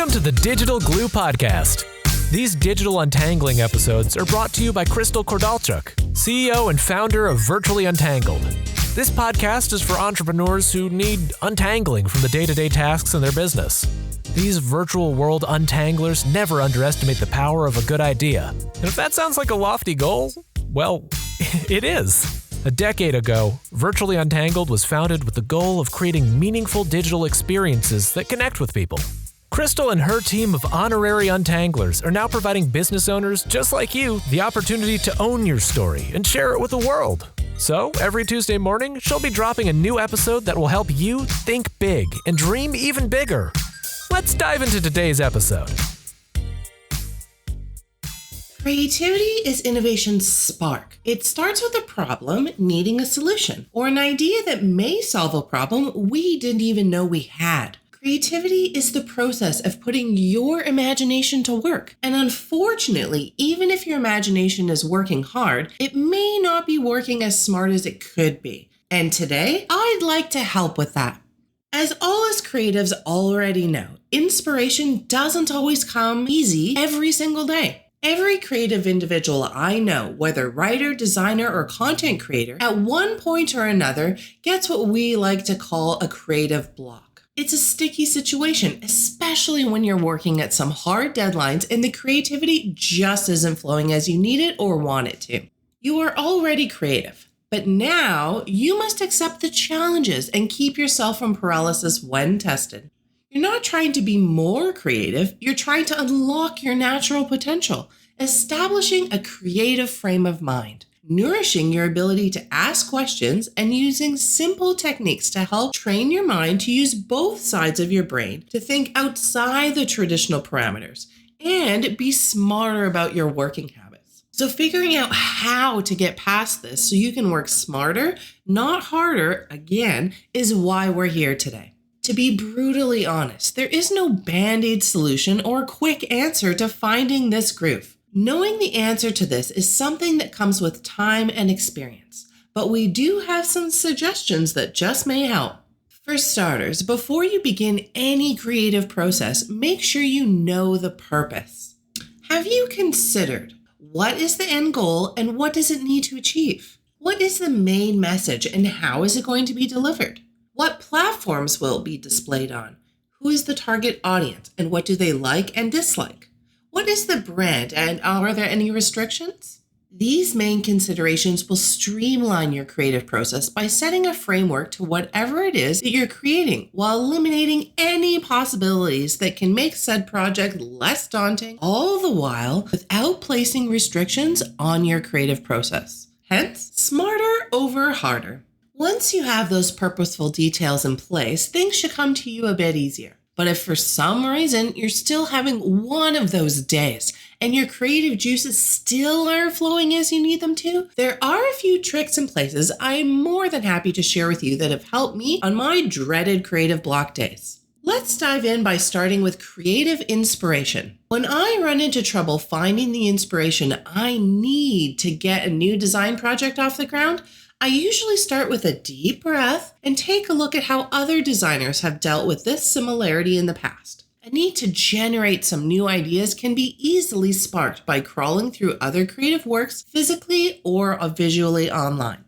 Welcome to the Digital Glue Podcast. These digital untangling episodes are brought to you by Crystal Kordalchuk, CEO and founder of Virtually Untangled. This podcast is for entrepreneurs who need untangling from the day-to-day tasks in their business. These virtual world untanglers never underestimate the power of a good idea. And if that sounds like a lofty goal, well, it is. A decade ago, Virtually Untangled was founded with the goal of creating meaningful digital experiences that connect with people. Crystal and her team of honorary untanglers are now providing business owners just like you the opportunity to own your story and share it with the world. So, every Tuesday morning, she'll be dropping a new episode that will help you think big and dream even bigger. Let's dive into today's episode. Creativity is innovation's spark. It starts with a problem needing a solution, or an idea that may solve a problem we didn't even know we had. Creativity is the process of putting your imagination to work. And unfortunately, even if your imagination is working hard, it may not be working as smart as it could be. And today, I'd like to help with that. As all us creatives already know, inspiration doesn't always come easy every single day. Every creative individual I know, whether writer, designer, or content creator, at one point or another gets what we like to call a creative block. It's a sticky situation, especially when you're working at some hard deadlines and the creativity just isn't flowing as you need it or want it to. You are already creative, but now you must accept the challenges and keep yourself from paralysis when tested. You're not trying to be more creative, you're trying to unlock your natural potential, establishing a creative frame of mind, nourishing your ability to ask questions, and using simple techniques to help train your mind to use both sides of your brain to think outside the traditional parameters and be smarter about your working habits. So figuring out how to get past this so you can work smarter, not harder, again, is why we're here today. To be brutally honest, there is no band-aid solution or quick answer to finding this groove. Knowing the answer to this is something that comes with time and experience, but we do have some suggestions that just may help. For starters, before you begin any creative process, make sure you know the purpose. Have you considered what is the end goal and what does it need to achieve? What is the main message and how is it going to be delivered? What platforms will it be displayed on? Who is the target audience and what do they like and dislike? What is the brand and are there any restrictions? These main considerations will streamline your creative process by setting a framework to whatever it is that you're creating while eliminating any possibilities that can make said project less daunting, all the while without placing restrictions on your creative process. Hence, smarter over harder. Once you have those purposeful details in place, things should come to you a bit easier. But if for some reason you're still having one of those days and your creative juices still aren't flowing as you need them to, there are a few tricks and places I'm more than happy to share with you that have helped me on my dreaded creative block days. Let's dive in by starting with creative inspiration. When I run into trouble finding the inspiration I need to get a new design project off the ground, I usually start with a deep breath and take a look at how other designers have dealt with this similarity in the past. A need to generate some new ideas can be easily sparked by crawling through other creative works physically or visually online.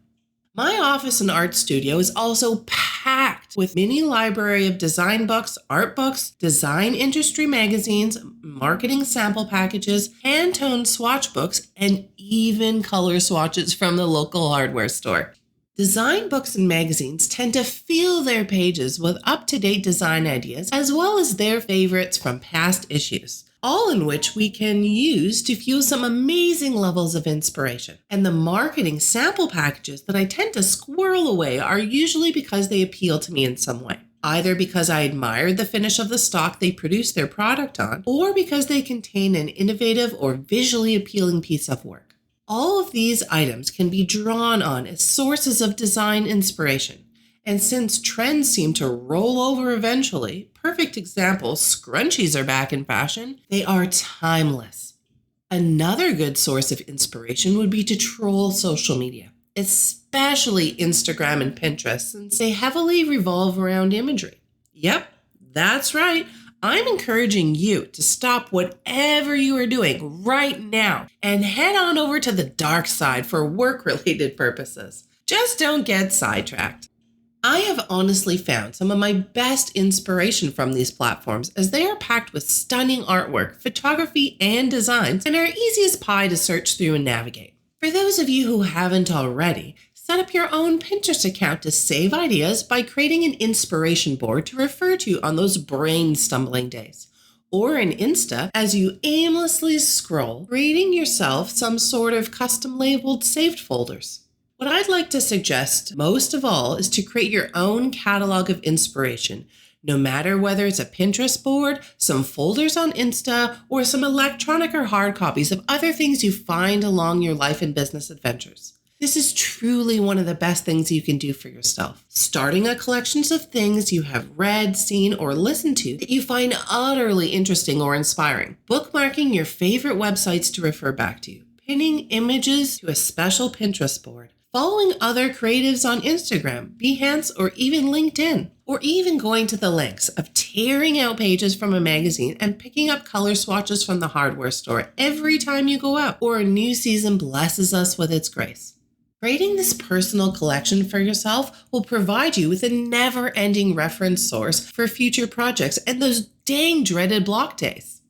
My office and art studio is also packed with mini library of design books, art books, design industry magazines, marketing sample packages, hand-toned swatch books, and even color swatches from the local hardware store. Design books and magazines tend to fill their pages with up-to-date design ideas as well as their favorites from past issues, all in which we can use to fuel some amazing levels of inspiration. And the marketing sample packages that I tend to squirrel away are usually because they appeal to me in some way. Either because I admire the finish of the stock they produce their product on, or because they contain an innovative or visually appealing piece of work. All of these items can be drawn on as sources of design inspiration. And since trends seem to roll over eventually, perfect example, scrunchies are back in fashion, they are timeless. Another good source of inspiration would be to troll social media, especially Instagram and Pinterest, since they heavily revolve around imagery. Yep, that's right. I'm encouraging you to stop whatever you are doing right now and head on over to the dark side for work-related purposes. Just don't get sidetracked. I have honestly found some of my best inspiration from these platforms as they are packed with stunning artwork, photography, and designs and are easy as pie to search through and navigate. For those of you who haven't already, set up your own Pinterest account to save ideas by creating an inspiration board to refer to on those brain stumbling days. Or an Insta as you aimlessly scroll, creating yourself some sort of custom labeled saved folders. What I'd like to suggest most of all is to create your own catalog of inspiration, no matter whether it's a Pinterest board, some folders on Insta, or some electronic or hard copies of other things you find along your life and business adventures. This is truly one of the best things you can do for yourself. Starting a collection of things you have read, seen, or listened to that you find utterly interesting or inspiring. Bookmarking your favorite websites to refer back to. Pinning images to a special Pinterest board. Following other creatives on Instagram, Behance, or even LinkedIn. Or even going to the lengths of tearing out pages from a magazine and picking up color swatches from the hardware store every time you go out, or a new season blesses us with its grace. Creating this personal collection for yourself will provide you with a never-ending reference source for future projects and those dang dreaded block days.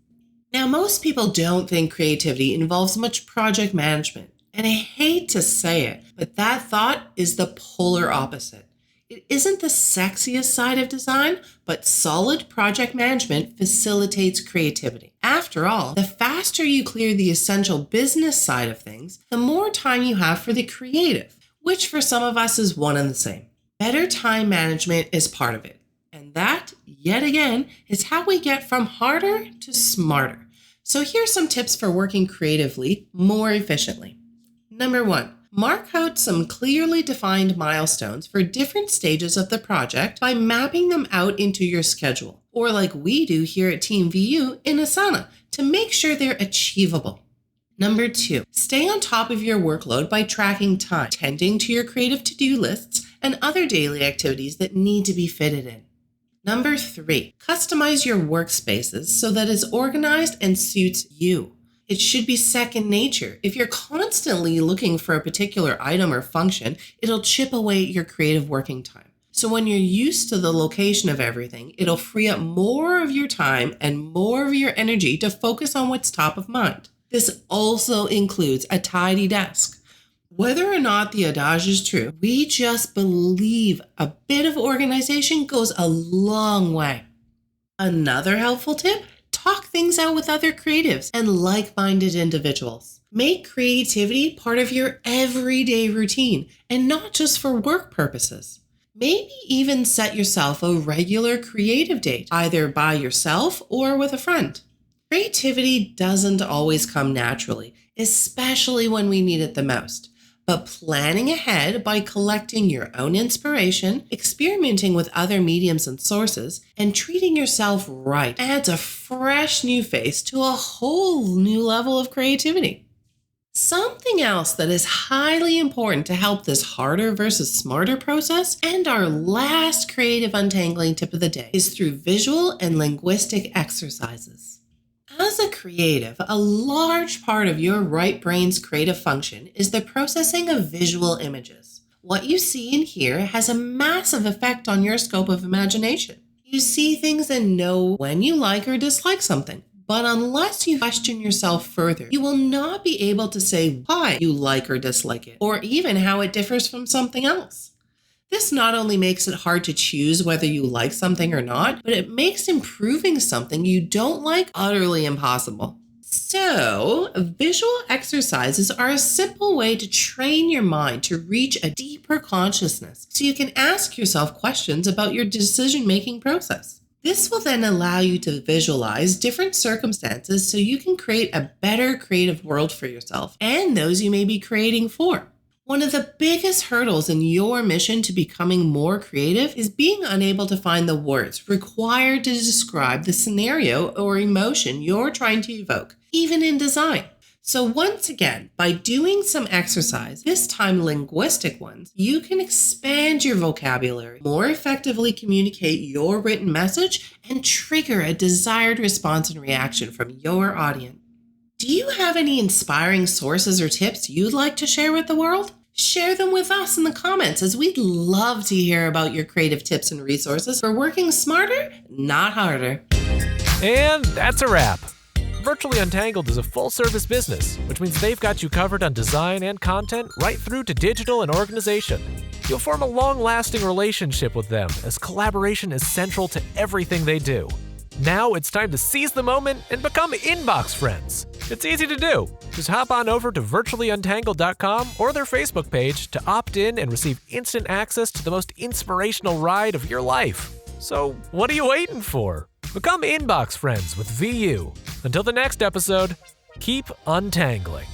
Now, most people don't think creativity involves much project management, and I hate to say it, but that thought is the polar opposite. It isn't the sexiest side of design, but solid project management facilitates creativity. After all, the faster you clear the essential business side of things, the more time you have for the creative, which for some of us is one and the same. Better time management is part of it. And that, yet again, is how we get from harder to smarter. So here's some tips for working creatively more efficiently. Number 1. Mark out some clearly defined milestones for different stages of the project by mapping them out into your schedule, or like we do here at Team VU in Asana, to make sure they're achievable. Number 2, stay on top of your workload by tracking time, tending to your creative to-do lists, and other daily activities that need to be fitted in. Number 3, customize your workspaces so that it's organized and suits you. It should be second nature. If you're constantly looking for a particular item or function, it'll chip away at your creative working time. So when you're used to the location of everything, it'll free up more of your time and more of your energy to focus on what's top of mind. This also includes a tidy desk. Whether or not the adage is true, we just believe a bit of organization goes a long way. Another helpful tip: talk things out with other creatives and like-minded individuals. Make creativity part of your everyday routine and not just for work purposes. Maybe even set yourself a regular creative date, either by yourself or with a friend. Creativity doesn't always come naturally, especially when we need it the most. But planning ahead by collecting your own inspiration, experimenting with other mediums and sources, and treating yourself right adds a fresh new face to a whole new level of creativity. Something else that is highly important to help this harder versus smarter process, and our last creative untangling tip of the day, is through visual and linguistic exercises. As a creative, a large part of your right brain's creative function is the processing of visual images. What you see and hear has a massive effect on your scope of imagination. You see things and know when you like or dislike something, but unless you question yourself further, you will not be able to say why you like or dislike it, or even how it differs from something else. This not only makes it hard to choose whether you like something or not, but it makes improving something you don't like utterly impossible. So, visual exercises are a simple way to train your mind to reach a deeper consciousness so you can ask yourself questions about your decision-making process. This will then allow you to visualize different circumstances so you can create a better creative world for yourself and those you may be creating for. One of the biggest hurdles in your mission to becoming more creative is being unable to find the words required to describe the scenario or emotion you're trying to evoke, even in design. So once again, by doing some exercise, this time linguistic ones, you can expand your vocabulary, more effectively communicate your written message, and trigger a desired response and reaction from your audience. Do you have any inspiring sources or tips you'd like to share with the world? Share them with us in the comments, as we'd love to hear about your creative tips and resources for working smarter, not harder. And that's a wrap. Virtually Untangled is a full-service business, which means they've got you covered on design and content right through to digital and organization. You'll form a long-lasting relationship with them, as collaboration is central to everything they do. Now it's time to seize the moment and become inbox friends. It's easy to do. Just hop on over to virtuallyuntangled.com or their Facebook page to opt in and receive instant access to the most inspirational ride of your life. So what are you waiting for? Become inbox friends with VU. Until the next episode, keep untangling.